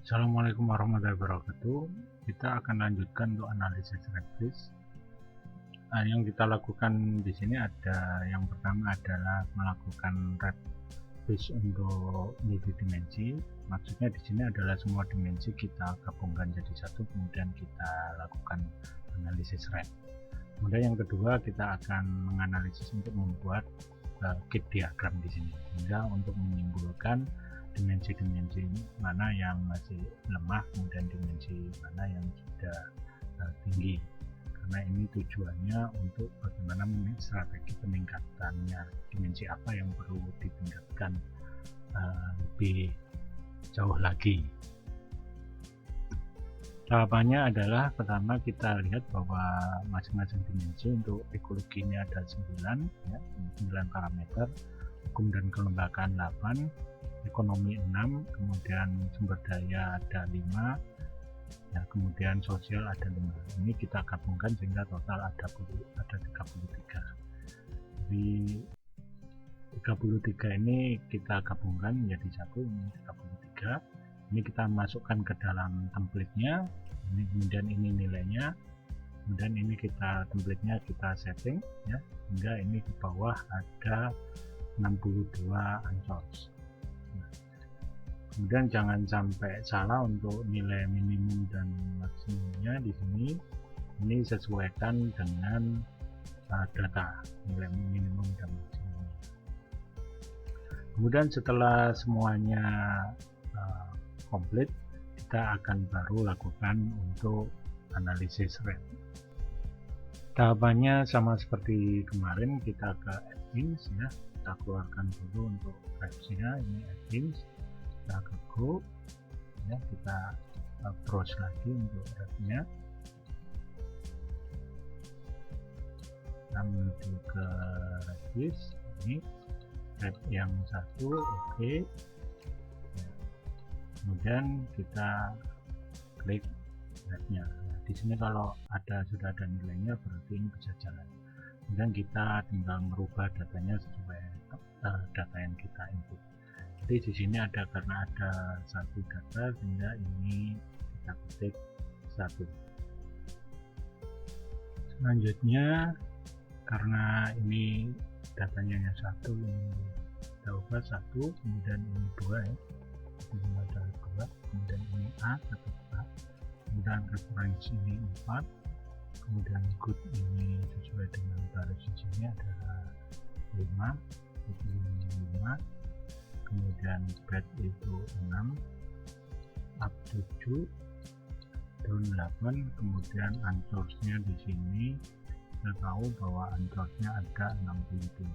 Assalamualaikum warahmatullahi wabarakatuh. Kita akan lanjutkan untuk analisis red fish. Yang kita lakukan di sini ada yang pertama adalah melakukan red fish untuk multidimensi. Maksudnya di sini adalah semua dimensi kita gabungkan jadi satu, kemudian kita lakukan analisis red. Kemudian yang kedua kita akan menganalisis untuk membuat kit diagram di sini, sehingga untuk menyimpulkan dimensi-dimensi mana yang masih lemah, kemudian dimensi mana yang sudah tinggi. Karena ini tujuannya untuk bagaimana strategi peningkatannya, dimensi apa yang perlu ditingkatkan lebih jauh lagi. Tahapannya adalah pertama kita lihat bahwa masing-masing dimensi untuk ekologinya ada 9, ya, 9 parameter, hukum dan kelembagaan 8, ekonomi 6, kemudian sumber daya ada 5, ya, kemudian sosial ada 5. Ini kita gabungkan sehingga total ada 33. Di 33 ini kita gabungkan menjadi satu, ini 33. Ini kita masukkan ke dalam template-nya, ini kemudian ini nilainya, kemudian ini kita template-nya kita setting, ya, hingga ini di bawah ada 62 answers. Kemudian jangan sampai salah untuk nilai minimum dan maksimumnya di sini. Ini sesuaikan dengan data nilai minimum dan maksimum. Kemudian setelah semuanya komplit, kita akan baru lakukan untuk analisis red. Tahapannya sama seperti kemarin, kita ke admins, ya, kita keluarkan dulu untuk red-nya, ini admins, kita ke go, ya, kita browse lagi untuk red-nya, kita menuju ke red, ini red yang satu, oke. Kemudian kita klik red-nya. Nah, di sini kalau sudah ada nilainya berarti ini bisa jalan. Kemudian kita tinggal merubah datanya sesuai data yang kita input. Jadi di sini ada, karena ada satu data sehingga ini kita ketik 1. Selanjutnya karena ini datanya yang 1, ini kita ubah 1, kemudian ini 2, ya. Ini ada 2, kemudian ini A, kemudian reference ini 4, kemudian good ini sesuai dengan baris di sini adalah 5, ini 5, kemudian bed itu 6, up 7, down 8, kemudian answers-nya di sini kita tahu bahwa answers-nya ada 62.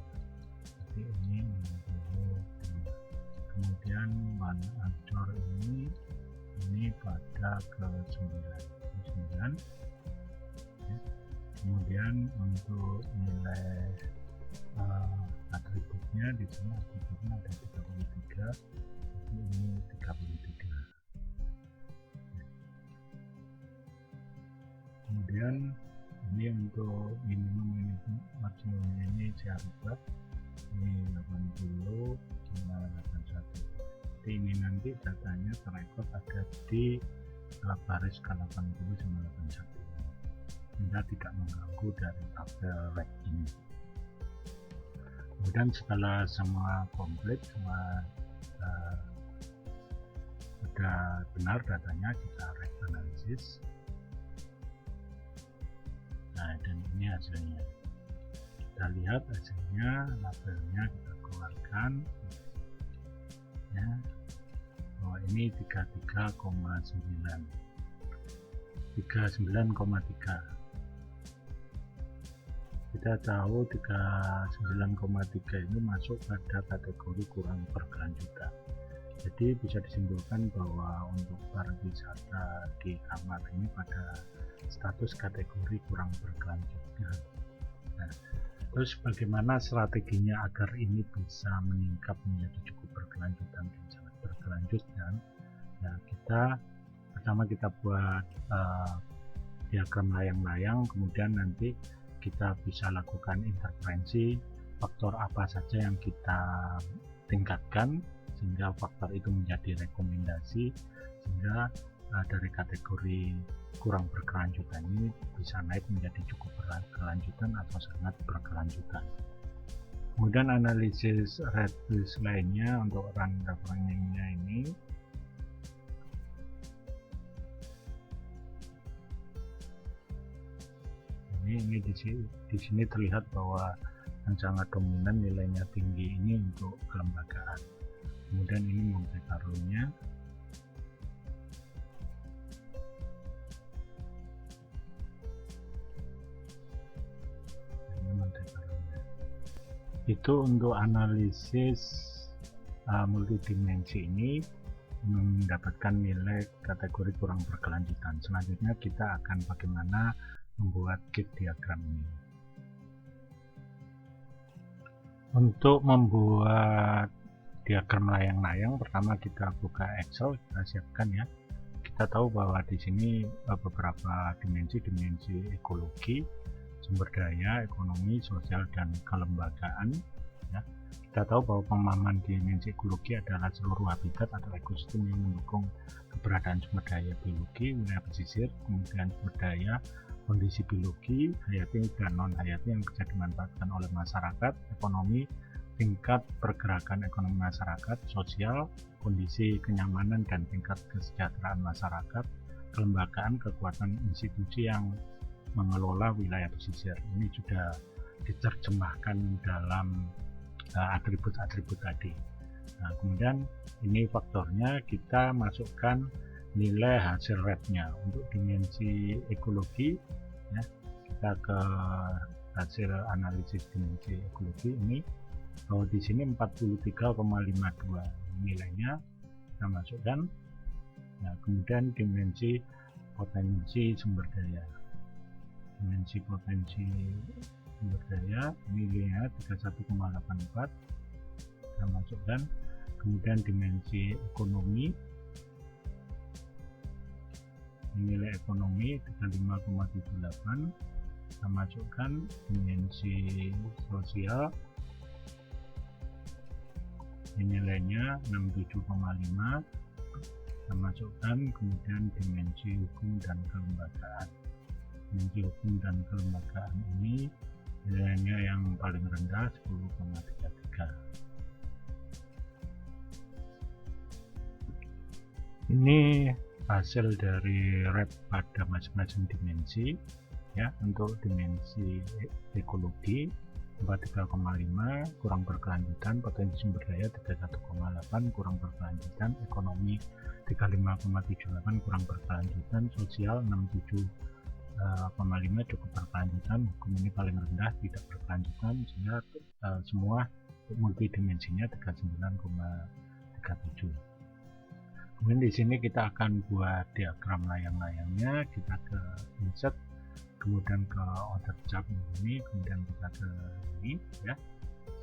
Jadi ini 62. Kemudian one answer ini pada ke 9, ya. Kemudian untuk nilai atributnya di sini atributnya ada 33, jadi ini 33. Ya. Kemudian ini untuk minimum maksimum ini saya rubah, ini 80 sama 81. Jadi ini nanti datanya terekod ada di baris ke 80 sama 81, sehingga tidak mengganggu dari tabel red ini. Kemudian setelah semua komplit, semua sudah benar datanya, kita red analysis. Nah, dan ini hasilnya. Kita lihat hasilnya, labelnya kita keluarkan, ya, bahwa ini 39,3. Kita tahu 39,3 ini masuk pada kategori kurang berkelanjutan. Jadi bisa disimpulkan bahwa untuk pariwisata di kamar ini pada status kategori kurang berkelanjutan. Nah, terus bagaimana strateginya agar ini bisa meningkat menjadi cukup berkelanjutan dan sangat berkelanjutan? Nah, pertama kita buat diagram layang-layang, kemudian nanti kita bisa lakukan interferensi faktor apa saja yang kita tingkatkan sehingga faktor itu menjadi rekomendasi, sehingga sehingga dari kategori kurang berkelanjutan ini bisa naik menjadi cukup berkelanjutan atau sangat berkelanjutan. Kemudian analisis red list lainnya untuk run referencingnya ini di sini terlihat bahwa yang sangat dominan nilainya tinggi ini untuk kelembagaan. Kemudian ini Monte Carlo-nya. Ini Monte Carlo-nya. Itu untuk analisis multidimensi ini mendapatkan nilai kategori kurang berkelanjutan. Selanjutnya kita akan bagaimana membuat git diagram ini. Untuk membuat diagram layang-layang, pertama kita buka Excel, kita siapkan ya. Kita tahu bahwa di sini beberapa dimensi ekologi, sumber daya, ekonomi, sosial, dan kelembagaan. Ya. Kita tahu bahwa pemahaman dimensi ekologi adalah seluruh habitat atau ekosistem yang mendukung keberadaan sumber daya biologi, wilayah pesisir, kemudian sumber daya, kondisi biologi, hayati dan non-hayati yang bisa dimanfaatkan oleh masyarakat, ekonomi, tingkat pergerakan ekonomi masyarakat, sosial, kondisi kenyamanan dan tingkat kesejahteraan masyarakat, kelembagaan, kekuatan institusi yang mengelola wilayah pesisir. Ini sudah diterjemahkan dalam atribut-atribut tadi. Nah, kemudian ini faktornya kita masukkan nilai hasil red-nya untuk dimensi ekologi ya. Kita ke hasil analisis dimensi ekologi ini bahwa di sini 43,52 nilainya kita masukkan. Nah, kemudian dimensi potensi sumber daya, dimensi potensi sumber daya nilainya 31,84 kita masukkan. Kemudian dimensi ekonomi, nilai ekonomi 35,78 kita masukkan. Dimensi sosial nilainya 67,5 kita masukkan. Kemudian dimensi hukum dan kelembagaan, dimensi hukum dan kelembagaan ini nilainya yang paling rendah 10,33. Ini hasil dari red pada masing-masing dimensi ya. Untuk dimensi ekologi 43,5 kurang berkelanjutan, potensi sumber daya 31,8 kurang berkelanjutan, ekonomi 35,78 kurang berkelanjutan, sosial 67,5 cukup berkelanjutan, hukum ini paling rendah tidak berkelanjutan, sehingga semua multidimensinya 39,37. Kemudian di sini kita akan buat diagram layang-layangnya. Kita ke insert, kemudian ke order chart ini, kemudian kita ke ini ya.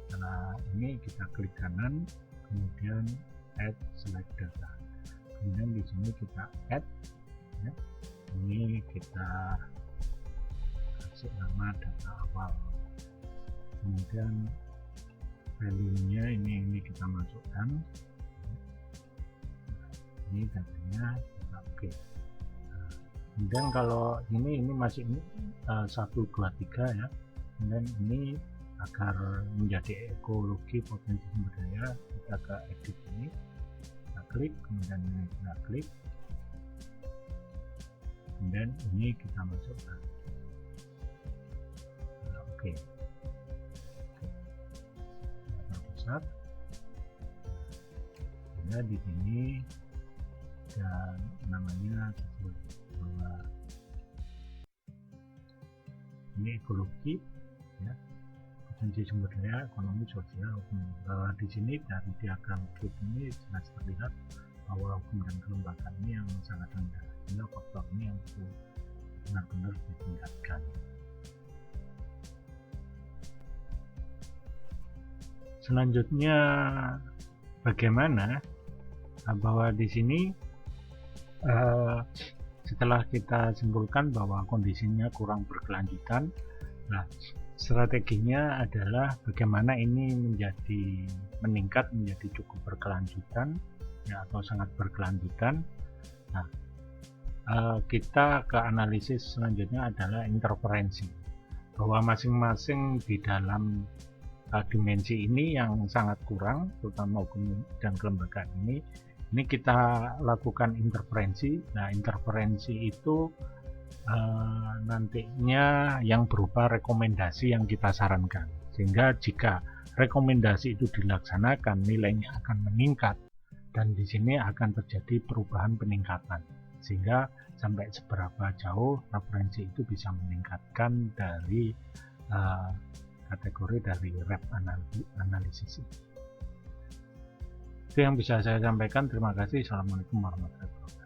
Setelah ini kita klik kanan, kemudian add select data. Kemudian di sini kita add ya. Ini kita kasih nama data awal. Kemudian value-nya ini kita masukkan. Ini datanya kita oke. Kemudian kalau ini masih 1, 2, 3 ya. Kemudian ini agar menjadi ekologi potensi sumber daya, kita ke edit ini, kita klik, kemudian ini kita klik, kemudian ini kita masukkan. Nah, oke. Kita besar. Ya, di sini dan namanya sesuai bahwa ini ekologi ya, potensi sumber daya, ekonomi, sosial, hukum. Bahwa di sini dari diagram grid ini jelas terlihat bahwa hukum dan kelembagaan ini yang sangat rendah, sehingga faktor ini yang benar-benar ditingkatkan. Selanjutnya bagaimana bahwa di sini setelah kita simpulkan bahwa kondisinya kurang berkelanjutan, nah strateginya adalah bagaimana ini meningkat menjadi cukup berkelanjutan ya, atau sangat berkelanjutan. Kita ke analisis selanjutnya adalah interferensi, bahwa masing-masing di dalam dimensi ini yang sangat kurang, terutama hukum dan kelembagaan ini kita lakukan interferensi. Nah, interferensi itu nantinya yang berupa rekomendasi yang kita sarankan, sehingga jika rekomendasi itu dilaksanakan nilainya akan meningkat, dan di sini akan terjadi perubahan peningkatan, sehingga sampai seberapa jauh referensi itu bisa meningkatkan dari kategori dari rep analisis. Itu yang bisa saya sampaikan. Terima kasih. Assalamualaikum warahmatullahi wabarakatuh.